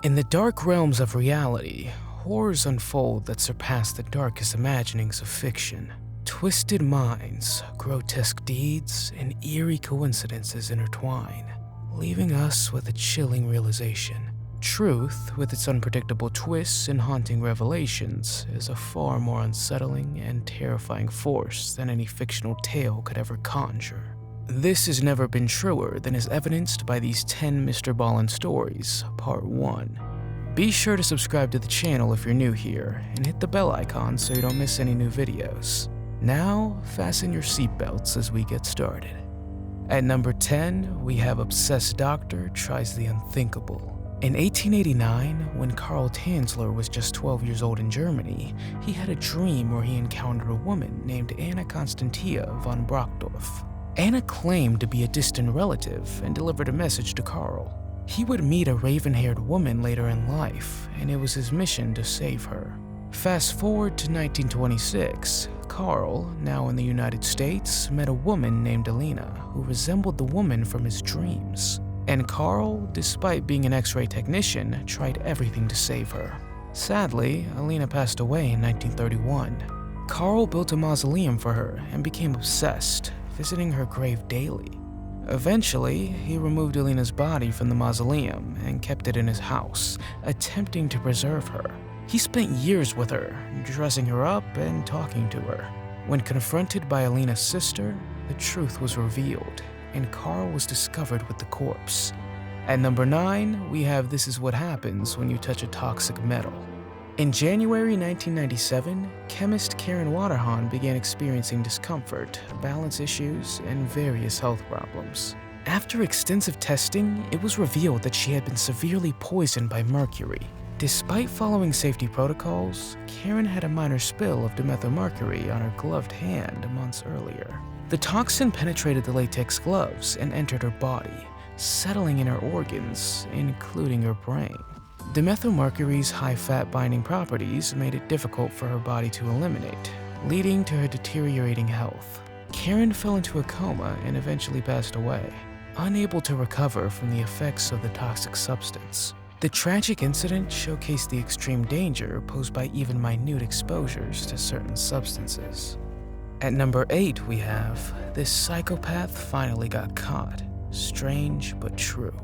In the dark realms of reality, horrors unfold that surpass the darkest imaginings of fiction. Twisted minds, grotesque deeds, and eerie coincidences intertwine, leaving us with a chilling realization. Truth, with its unpredictable twists and haunting revelations, is a far more unsettling and terrifying force than any fictional tale could ever conjure. This has never been truer than is evidenced by these 10 Mr. Ballin stories, Part 1. Be sure to subscribe to the channel if you're new here, and hit the bell icon so you don't miss any new videos. Now, fasten your seatbelts as we get started. At number 10, we have Obsessed Doctor Tries the Unthinkable. In 1889, when Karl Tanzler was just 12 years old in Germany, he had a dream where he encountered a woman named Anna Constantia von Brockdorff. Anna claimed to be a distant relative and delivered a message to Karl. He would meet a raven-haired woman later in life, and it was his mission to save her. Fast forward to 1926, Karl, now in the United States, met a woman named Alina who resembled the woman from his dreams. And Karl, despite being an X-ray technician, tried everything to save her. Sadly, Alina passed away in 1931. Karl built a mausoleum for her and became obsessed, visiting her grave daily. Eventually, he removed Alina's body from the mausoleum and kept it in his house, attempting to preserve her. He spent years with her, dressing her up and talking to her. When confronted by Alina's sister, the truth was revealed, and Karl was discovered with the corpse. At number 9, we have This Is What Happens When You Touch a Toxic Metal. In January 1997, chemist Karen Waterhan began experiencing discomfort, balance issues, and various health problems. After extensive testing, it was revealed that she had been severely poisoned by mercury. Despite following safety protocols, Karen had a minor spill of dimethylmercury on her gloved hand months earlier. The toxin penetrated the latex gloves and entered her body, settling in her organs, including her brain. Dimethylmercury's high-fat binding properties made it difficult for her body to eliminate, leading to her deteriorating health. Karen fell into a coma and eventually passed away, unable to recover from the effects of the toxic substance. The tragic incident showcased the extreme danger posed by even minute exposures to certain substances. At number 8, we have This Psychopath Finally Got Caught. Strange but true.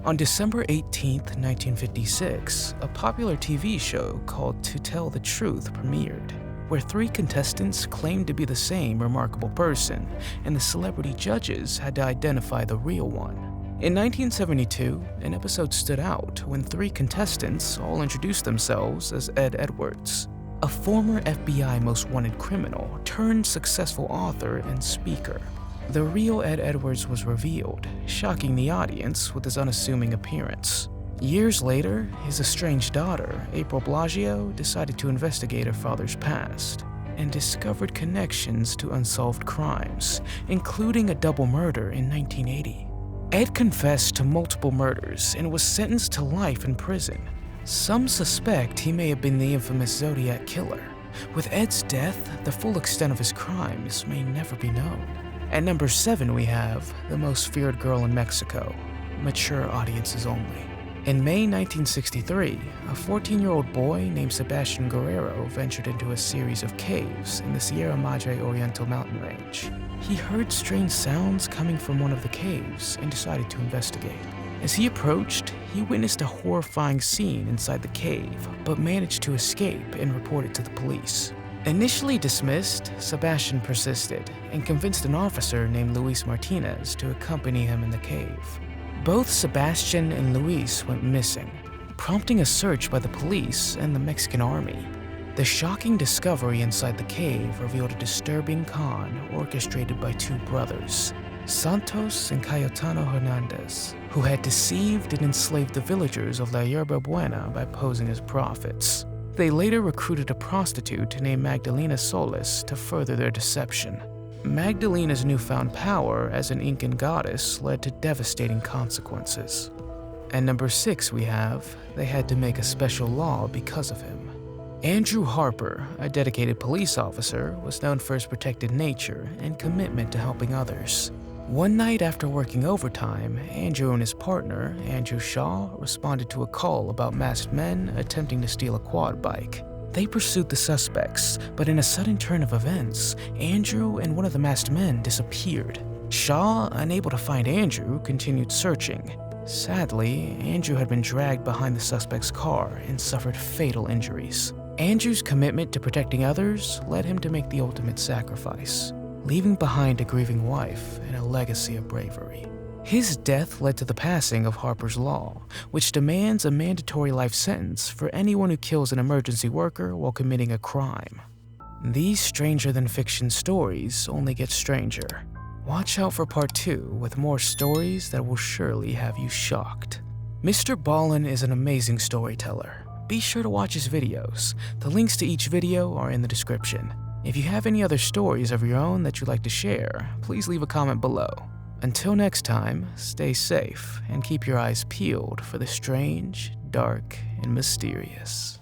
On December 18, 1956, a popular TV show called To Tell the Truth premiered, where 3 contestants claimed to be the same remarkable person, and the celebrity judges had to identify the real one. In 1972, an episode stood out when 3 contestants all introduced themselves as Ed Edwards, a former FBI most wanted criminal turned successful author and speaker. The real Ed Edwards was revealed, shocking the audience with his unassuming appearance. Years later, his estranged daughter, April Blasio, decided to investigate her father's past and discovered connections to unsolved crimes, including a double murder in 1980. Ed confessed to multiple murders and was sentenced to life in prison. Some suspect he may have been the infamous Zodiac Killer. With Ed's death, the full extent of his crimes may never be known. At number 7, we have The Most Feared Girl in Mexico, mature audiences only. In May 1963, a 14-year-old boy named Sebastian Guerrero ventured into a series of caves in the Sierra Madre Oriental mountain range. He heard strange sounds coming from one of the caves and decided to investigate. As he approached, he witnessed a horrifying scene inside the cave, but managed to escape and report it to the police. Initially dismissed, Sebastian persisted and convinced an officer named Luis Martinez to accompany him in the cave. Both Sebastian and Luis went missing, prompting a search by the police and the Mexican army. The shocking discovery inside the cave revealed a disturbing con orchestrated by 2 brothers, Santos and Cayetano Hernandez, who had deceived and enslaved the villagers of La Yerba Buena by posing as prophets. They later recruited a prostitute named Magdalena Solis to further their deception. Magdalena's newfound power as an Incan goddess led to devastating consequences. At number 6, we have They Had to Make a Special Law Because of Him. Andrew Harper, a dedicated police officer, was known for his protected nature and commitment to helping others. One night after working overtime, Andrew and his partner, Andrew Shaw, responded to a call about masked men attempting to steal a quad bike. They pursued the suspects, but in a sudden turn of events, Andrew and one of the masked men disappeared. Shaw, unable to find Andrew, continued searching. Sadly, Andrew had been dragged behind the suspect's car and suffered fatal injuries. Andrew's commitment to protecting others led him to make the ultimate sacrifice, leaving behind a grieving wife and a legacy of bravery. His death led to the passing of Harper's Law, which demands a mandatory life sentence for anyone who kills an emergency worker while committing a crime. These stranger-than-fiction stories only get stranger. Watch out for part 2 with more stories that will surely have you shocked. Mr. Ballin is an amazing storyteller. Be sure to watch his videos. The links to each video are in the description. If you have any other stories of your own that you'd like to share, please leave a comment below. Until next time, stay safe and keep your eyes peeled for the strange, dark, and mysterious.